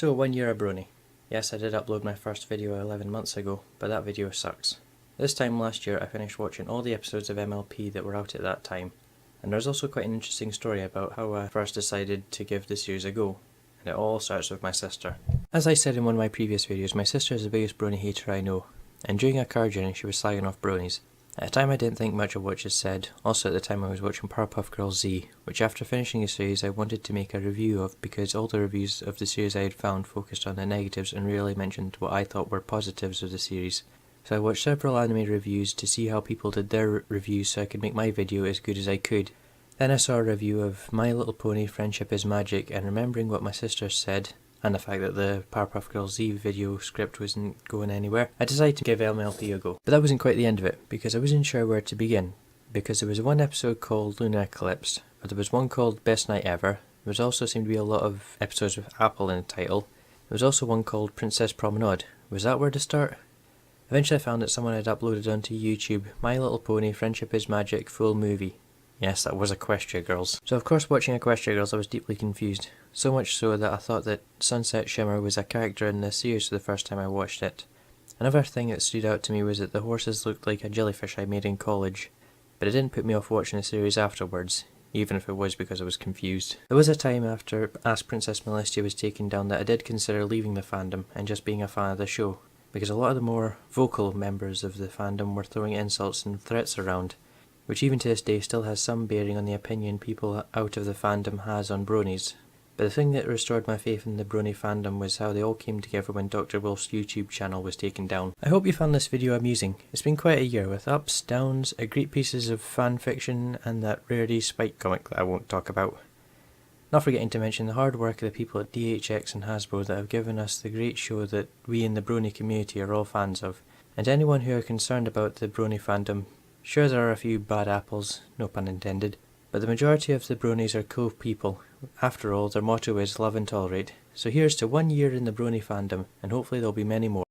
So 1 year of Brony. Yes, I did upload my first video 11 months ago, but that video sucks. This time last year I finished watching all the episodes of MLP that were out at that time, and there's also quite an interesting story about how I first decided to give the series a go, and it all starts with my sister. As I said in one of my previous videos, my sister is the biggest Brony hater I know, and during a car journey she was slagging off Bronies. At the time I didn't think much of what she said. Also at the time I was watching Powerpuff Girls Z, which after finishing the series I wanted to make a review of because all the reviews of the series I had found focused on the negatives and rarely mentioned what I thought were positives of the series. So I watched several anime reviews to see how people did their reviews so I could make my video as good as I could. Then I saw a review of My Little Pony Friendship is Magic, and remembering what my sister said, and the fact that the Powerpuff Girls Z video script wasn't going anywhere, I decided to give MLP a go. But that wasn't quite the end of it, because I wasn't sure where to begin. Because there was one episode called Lunar Eclipse, or there was one called Best Night Ever, there was also seemed to be a lot of episodes with Apple in the title, there was also one called Princess Promenade. Was that where to start? Eventually I found that someone had uploaded onto YouTube My Little Pony Friendship is Magic full movie. Yes, that was Equestria Girls. So of course watching Equestria Girls I was deeply confused. So much so that I thought that Sunset Shimmer was a character in the series the first time I watched it. Another thing that stood out to me was that the horses looked like a jellyfish I made in college, but it didn't put me off watching the series afterwards, even if it was because I was confused. There was a time after Ask Princess Molestia was taken down that I did consider leaving the fandom and just being a fan of the show, because a lot of the more vocal members of the fandom were throwing insults and threats around, which even to this day still has some bearing on the opinion people out of the fandom has on Bronies. But the thing that restored my faith in the Brony fandom was how they all came together when Dr. Wolf's YouTube channel was taken down. I hope you found this video amusing. It's been quite a year with ups, downs, great pieces of fan fiction, and that rarity Spike comic that I won't talk about. Not forgetting to mention the hard work of the people at DHX and Hasbro that have given us the great show that we in the Brony community are all fans of. And anyone who are concerned about the Brony fandom, sure there are a few bad apples, no pun intended, but the majority of the Bronies are cool people. After all, their motto is love and tolerate. So here's to 1 year in the Brony fandom, and hopefully there'll be many more.